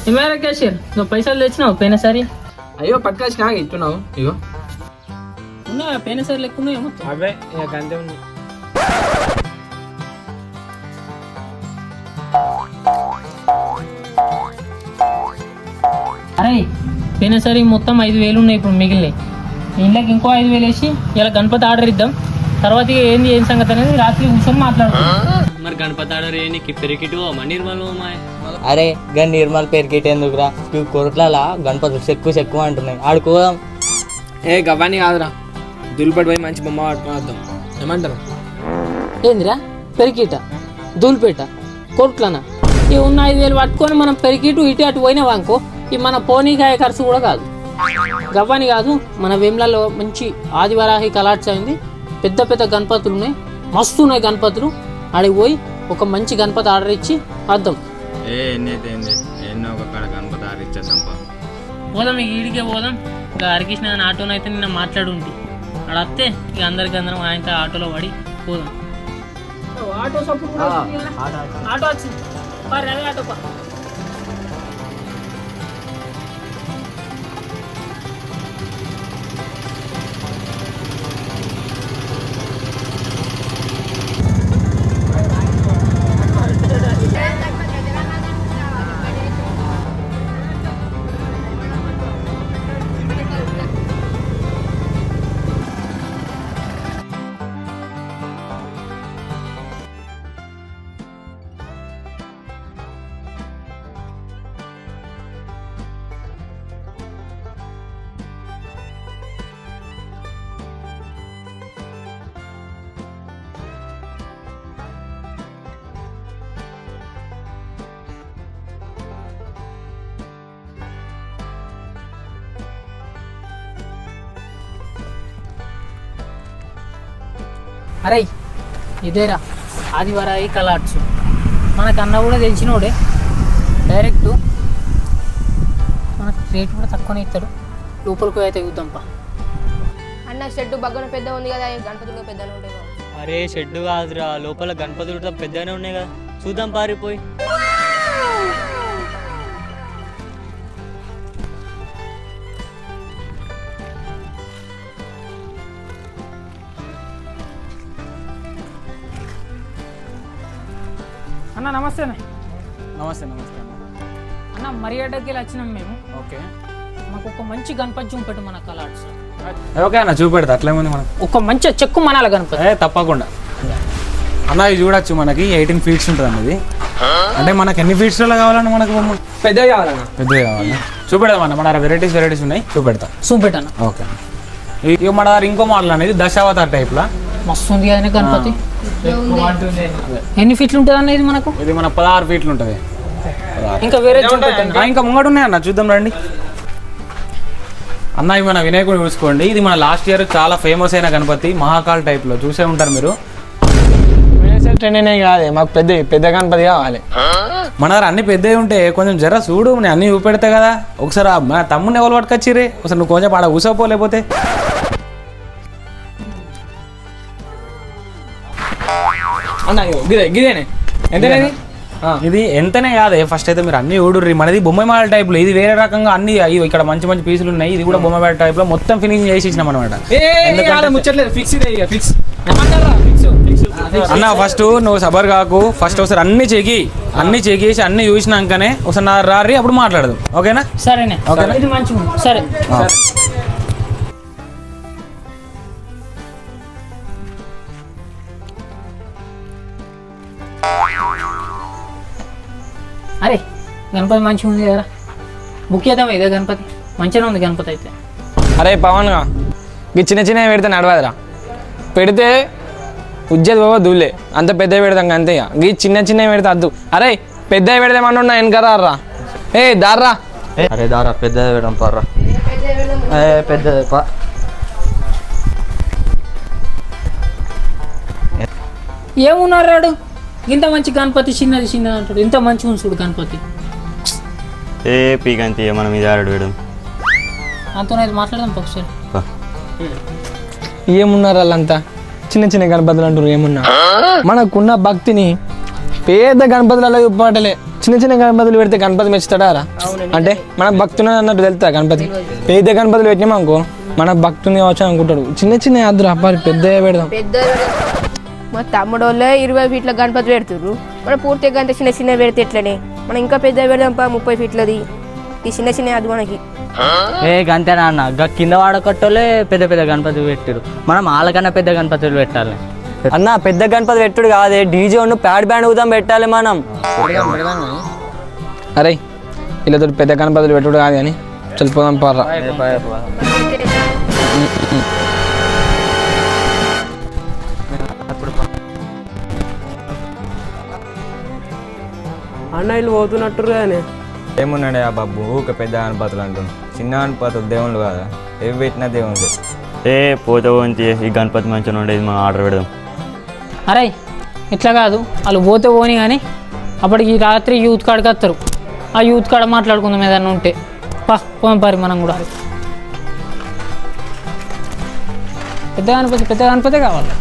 ఏమైనా క్యాషియర్ నువ్వు పైసలు తెచ్చినావు పోయినసారి? అయ్యో పట్టుకొచ్చి నాకు ఇస్తున్నావు ఇగో ఉన్నా పోయినసారి లెక్కున్నావు ఏమో. అవే ఇక అంతే ఉన్నాయి. అరే పోయినసారి మొత్తం 5,000 ఉన్నాయి, ఇప్పుడు మిగిలినాయి. ఇంట్లోకి ఇంకో 5,000 వేసి ఇలా గణపతి ఆర్డర్ ఇద్దాం. తర్వాత ఏంది ఏం సంగతి అనేది రాత్రి కూర్చొని మాట్లాడుతున్నాం. మరి గణపతి ఆర్డర్ ఏంటి పెరికిటు నిర్మల్ అరే గన్ నిర్మల్ పెరికెట్ ఎందుకురా? కొరట్ల గణపతి చెక్కు అంటున్నాయి, ఆడుకోదాం. ఏ గవ్వాని కాదురా, దులిపడి పోయి మంచి బొమ్మ పట్టుకుని వద్దాం. ఏమంటారు? ఏందిరా పెరికిట దూల్పేట కోట్లనా? ఇవి ఉన్న 5,000 పట్టుకొని మనం పెరికిటు ఇటు అటు పోయినావా అనుకో, ఈ మన పోనీకాయ ఖర్చు కూడా కాదు. గవ్వని కాదు, మన వేమ్లలో మంచి ఆదివారాహి కలాట్స్ అయింది. పెద్ద పెద్ద గణపతులు ఉన్నాయి, మస్తు ఉన్నాయి గణపతులు. ఆడికి పోయి ఒక మంచి గణపతి ఆర్డర్ ఇచ్చి వద్దాం. పోదాం, ఇక ఈడికే పోదాం. ఇంకా హరికృష్ణ ఆటోలో అయితే నిన్న మాట్లాడు ఉంటే అక్కడ వస్తే ఇక అందరం ఆయనతో ఆటోలో పడి పోదాం. ఆటో ఆటో వచ్చింది, అదే ఆటో. అరే ఇదేరా ఆదివారాయి కలాట్స్. మనకన్నా కూడా తెలిసినోడే, డైరెక్ట్ మనకు రేట్ కూడా తక్కువనే ఇస్తాడు. లోపలికి అయితే చూద్దాంపా. అన్న షెడ్ బగ్గన పెద్ద ఉంది కదా, గణపతులు పెద్దనే ఉంటాయి కదా. అరే షెడ్ కాదురా, లోపల గణపతులు పెద్దగానే ఉన్నాయి కదా, చూద్దాం పారిపోయి. అన్న నమస్తే. నమస్తే నమస్తే అన్న మర్యాదకి వచ్చినాం మేము. ఓకే, మాకు ఒక మంచి గణపతి చూపెట్టు మన కలాట్స్. ఓకే అన్న చూపెడతా, అట్లేముంది మనకు ఒక మంచి చెక్కు మనాల గణపతి. తప్పకుండా అన్న, ఇది చూడొచ్చు. మనకి 18 feet ఉంటుంది అన్నది. అంటే మనకి ఎన్ని ఫీట్స్లో కావాలన్నా మనకు బొమ్మ? పెద్దగా కావాలన్నా. పెద్దగా కావాలన్నా చూపెడదాం అన్న. మన వెరైటీస్ ఉన్నాయి, చూపెట్టాను. ఓకే, ఇక మన దగ్గర ఇంకో మోడల్ అనేది దశావతార్ టైప్లో మస్తు ఉంది కదా గణపతి. ఎన్ని ఫీట్లు ఉంటుంది అన్న ఇది మనకు? ఇది మన 16 feet ఉంటుంది. ఇంకా వేరే ఇంకా ముంగడు ఉన్నాయి అన్న, చూద్దాం రండి అన్న. ఇవి మన వినాయకుడు చూసుకోండి. ఇది మన లాస్ట్ ఇయర్ చాలా ఫేమస్ అయిన గణపతి, మహాకాల్ టైప్లో చూసే ఉంటారు మీరు. ట్రెండ్ కాదే, మాకు పెద్ద గణపతి కావాలి. మన దగ్గర అన్ని పెద్దవి ఉంటే కొంచెం జర చూడు, నేను అన్ని చూపెడతా కదా. ఒకసారి మా తమ్ముని ఎవరు పట్టుకొచ్చిరే, ఒకసారి నువ్వు కొంచెం ఆడ కూసోపోలేకపోతే. అన్న గిదేనే ఎంతనే? ఇది ఎంతనే కాదే, ఫస్ట్ అయితే మీరు అన్ని ఊడుర్రి. మనది బొమ్మ మాల టైప్ లో, ఇది వేరే రకంగా అన్ని ఇక్కడ మంచి మంచి పీసులు ఉన్నాయి. ఇది కూడా బొమ్మ మాల టైప్ లో మొత్తం ఫినిషింగ్ చేసి ఇచ్చినాం అనమాట. అన్న ఫస్ట్ నువ్వు సబర్ కాకు, ఫస్ట్ ఒకసారి అన్ని చెక్కేసి అన్ని చూసినాకనే ఒకసారి నా రారి అప్పుడు మాట్లాడదు. ఓకేనా? సరేనే, ఓకేనా? ఇది మంచిగా సరే. అరే గణపతి మంచిగా ఉంది కదా, బుక్ చేద్దాం. ఇదే గణపతి మంచిగా ఉంది గణపతి అయితే. అరే పవన్గా ఈ చిన్న పెడితే నడవదురా, పెడితే ఉజ్జత్ బాబా దూలే, అంత పెద్ద పెడతాం అంతే. ఈ చిన్న పెడితే అద్దు. అరే పెద్ద పెడదామన్నా వెనకరా. ఏ దారా, అరే దారా పెద్దది పెడదాం పర్రా. పెద్దది పా. ఏమున్నారు రాడు, ఇంత మంచి గణపతి చిన్నది అంటాడు. ఇంత మంచిగా చూడు గణపతి. ఏ పీకంతి మనం ఇది ఆడాడు వేయడం అంతా మాట్లాడదాం ఒకసారి. ఏమున్నారు వాళ్ళంతా చిన్న గణపతులు అంటారు. ఏమున్నా మనకున్న భక్తిని పేద గణపతులలో చూపాటలే, చిన్న చిన్న గణపతులు పెడితే గణపతి మెచ్చుతాడా రా? అంటే మన భక్తుని అన్నట్టు తెలుస్తా గణపతి. పెద్ద గణపతులు పెట్టినామనుకో మన భక్తుని కావచ్చు అనుకుంటాడు. చిన్న చిన్న అద్దరు అబ్బాయి పెద్ద పెడదాం. పెద్ద మా తమ్ముడు వాళ్ళే 20 ఫీట్ల గణపతి పెడుతుర్రు, మనం పూర్తిగా అంత చిన్న చిన్న పెడితే ఎట్లనే? మనం ఇంకా పెద్ద పెడదాంపా 30 ఫీట్లది. ఈ చిన్న చిన్న అది మనకి గంతేనా అన్న, కింద వాడకట్టోలే పెద్ద పెద్ద గణపతి పెట్టారు, మనం వాళ్ళకన్నా పెద్ద గణపతులు పెట్టాలి. అన్న పెద్ద గణపతి పెట్టుడు కాదే, డీజే ప్యాడ్ బ్యాండ్ ఉదాం పెట్టాలి మనం. అరే వీళ్ళతో పెద్ద గణపతులు పెట్టుడు కాదు కానీ చల్లిపోదాం పారా. అన్న వీళ్ళు పోతున్నట్టు కానీ ఏమున్నాడే ఆ బాబు ఊక పెద్ద గణపతులు అంటుంది, చిన్న గణపతులు దేవుళ్ళు కాదా, ఏవి పెట్టినా దేవుళ్ళు. పోతే పోంచి ఈ గణపతి మంచిగా ఉండేది, మనం ఆర్డర్ పెడదాం. అరే ఇట్లా కాదు, వాళ్ళు పోతే పోని కానీ అప్పటికి రాత్రి యూత్ కాడికి వస్తారు. ఆ యూత్ కాడ మాట్లాడుకుందాం ఏదన్నా ఉంటే. పోదాం పారి మనం కూడా. పెద్ద గణపతి కావాలి.